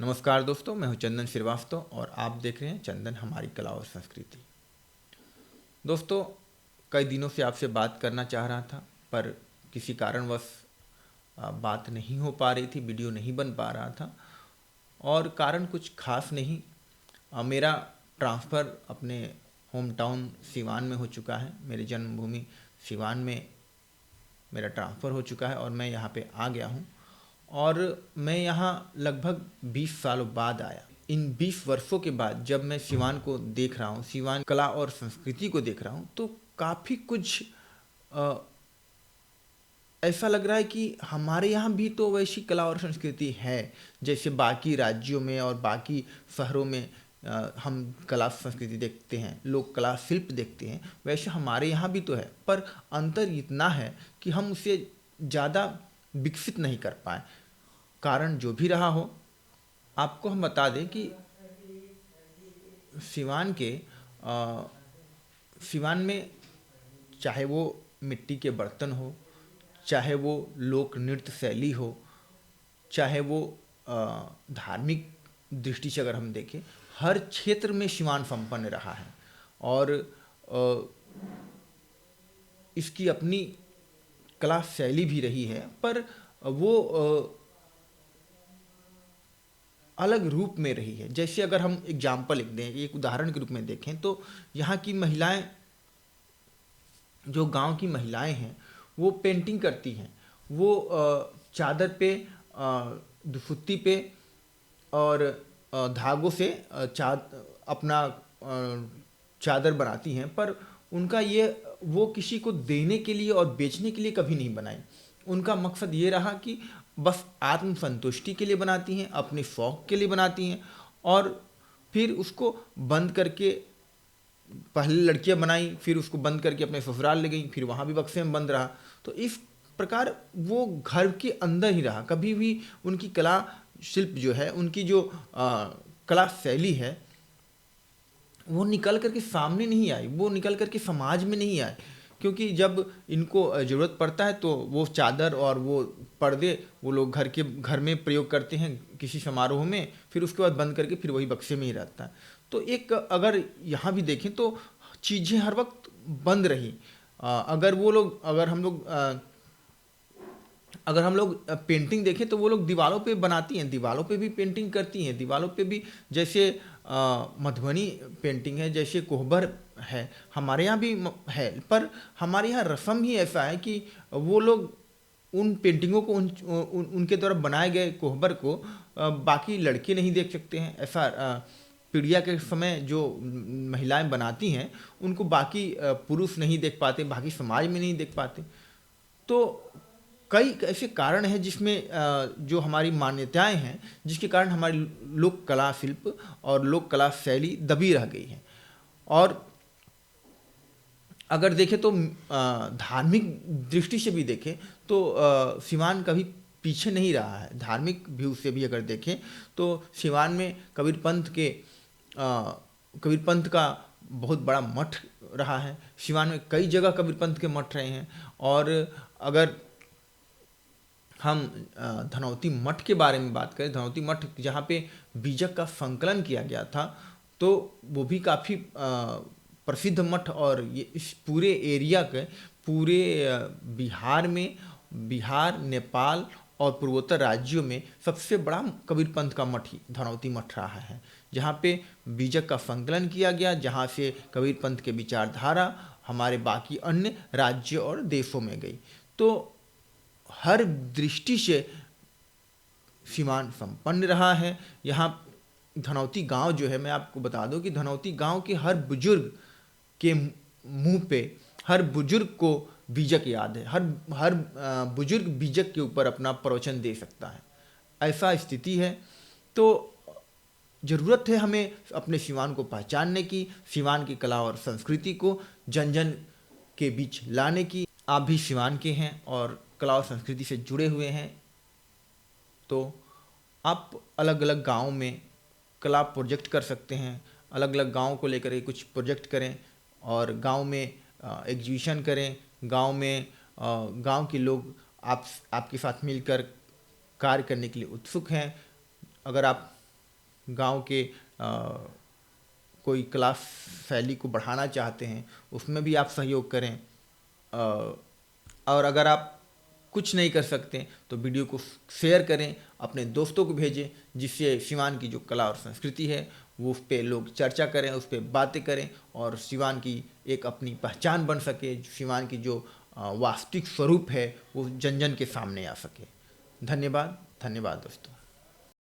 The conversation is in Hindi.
नमस्कार दोस्तों, मैं हूं चंदन श्रीवास्तव और आप देख रहे हैं चंदन हमारी कला और संस्कृति। दोस्तों, कई दिनों से आपसे बात करना चाह रहा था पर किसी कारणवश बात नहीं हो पा रही थी, वीडियो नहीं बन पा रहा था और कारण कुछ खास नहीं। मेरा ट्रांसफ़र अपने होम टाउन सिवान में हो चुका है। मेरी जन्मभूमि सिवान में मेरा ट्रांसफ़र हो चुका है और मैं यहाँ पे आ गया हूँ और मैं यहाँ लगभग 20 सालों बाद आया। इन 20 वर्षों के बाद जब मैं सिवान को देख रहा हूँ, सिवान कला और संस्कृति को देख रहा हूँ, तो काफ़ी कुछ अ, ऐसा लग रहा है कि हमारे यहाँ भी तो वैसी कला और संस्कृति है जैसे बाकी राज्यों में और बाकी शहरों में हम कला संस्कृति देखते हैं, लोग कला शिल्प देखते हैं, वैसे हमारे यहाँ भी तो है। पर अंतर इतना है कि हम उसे ज़्यादा विकसित नहीं कर पाए। कारण जो भी रहा हो, आपको हम बता दें कि सिवान के अ, सिवान में चाहे वो मिट्टी के बर्तन हो, चाहे वो लोक नृत्य शैली हो, चाहे वो धार्मिक दृष्टि से अगर हम देखें, हर क्षेत्र में सिवान संपन्न रहा है और अ, इसकी अपनी कला शैली भी रही है। पर वो अलग रूप में रही है। जैसे अगर हम एग्जाम्पल लिख दें, एक उदाहरण के रूप में देखें तो यहाँ की महिलाएं, जो गांव की महिलाएं हैं, वो पेंटिंग करती हैं। वो चादर पे, दुफुत्ती पे और धागों से अपना चादर बनाती हैं। पर उनका ये, वो किसी को देने के लिए और बेचने के लिए कभी नहीं बनाई। उनका मकसद ये रहा कि बस आत्मसंतुष्टि के लिए बनाती हैं, अपने शौक के लिए बनाती हैं और फिर उसको बंद करके, पहले लड़कियां बनाई फिर उसको बंद करके अपने ससुराल ले गई, फिर वहाँ भी बक्से में बंद रहा। तो इस प्रकार वो घर के अंदर ही रहा। कभी भी उनकी कला शिल्प जो है, उनकी जो कला शैली है, वो निकल करके सामने नहीं आई, वो निकल करके समाज में नहीं आए। क्योंकि जब इनको ज़रूरत पड़ता है तो वो चादर और वो पर्दे वो लोग घर में प्रयोग करते हैं किसी समारोह में, फिर उसके बाद बंद करके फिर वही बक्से में ही रहता है। तो एक अगर यहाँ भी देखें तो चीज़ें हर वक्त बंद रही। अगर हम लोग पेंटिंग देखें तो वो लोग दीवारों पे बनाती हैं, दीवारों पे भी पेंटिंग करती हैं, दीवारों पे भी जैसे मधुबनी पेंटिंग है, जैसे कोहबर है, हमारे यहाँ भी है। पर हमारे यहाँ रस्म ही ऐसा है कि वो लोग उन पेंटिंगों को उनके द्वारा बनाए गए कोहबर को बाकी लड़के नहीं देख सकते हैं। ऐसा पीढ़िया के समय जो महिलाएं बनाती हैं उनको बाकी पुरुष नहीं देख पाते, बाकी समाज में नहीं देख पाते। तो कई ऐसे कारण हैं जिसमें जो हमारी मान्यताएं हैं, जिसके कारण हमारी लोक कला शिल्प और लोक कला शैली दबी रह गई है। और अगर देखें तो धार्मिक दृष्टि से भी देखें तो सिवान कभी पीछे नहीं रहा है। धार्मिक व्यू से भी अगर देखें तो सिवान में कबीर पंथ का बहुत बड़ा मठ रहा है। सिवान में कई जगह कबीर पंथ के मठ रहे हैं। और अगर हम धनौती मठ के बारे में बात करें, धनौती मठ जहाँ पे बीजक का संकलन किया गया था, तो वो भी काफ़ी प्रसिद्ध मठ और ये इस पूरे एरिया के, पूरे बिहार में, बिहार, नेपाल और पूर्वोत्तर राज्यों में सबसे बड़ा कबीर पंथ का मठ ही धनौती मठ रहा है, जहाँ पे बीजक का संकलन किया गया, जहाँ से कबीर पंथ के विचारधारा हमारे बाकी अन्य राज्यों और देशों में गई। तो हर दृष्टि से सीमांत संपन्न रहा है। यहाँ धनौती गांव जो है, मैं आपको बता दूं कि धनौती गांव के हर बुजुर्ग के मुंह पे, हर बुजुर्ग को बीजक याद है। हर हर बुजुर्ग बीजक के ऊपर अपना प्रवचन दे सकता है, ऐसा स्थिति है। तो ज़रूरत है हमें अपने सिवान को पहचानने की, सिवान की कला और संस्कृति को जन जन के बीच लाने की। आप भी सिवान के हैं और कला और संस्कृति से जुड़े हुए हैं, तो आप अलग अलग गांव में कला प्रोजेक्ट कर सकते हैं। अलग अलग गांव को लेकर के कुछ प्रोजेक्ट करें और गांव में एग्जीबिशन करें। गांव के लोग आपके साथ मिलकर कार्य करने के लिए उत्सुक हैं। अगर आप गांव के कोई कला शैली को बढ़ाना चाहते हैं, उसमें भी आप सहयोग करें। और अगर आप कुछ नहीं कर सकते तो वीडियो को शेयर करें, अपने दोस्तों को भेजें, जिससे सिवान की जो कला और संस्कृति है वो उस पर लोग चर्चा करें, उस पर बातें करें और सिवान की एक अपनी पहचान बन सके। सिवान की जो वास्तविक स्वरूप है वो जन जन के सामने आ सके। धन्यवाद, धन्यवाद दोस्तों।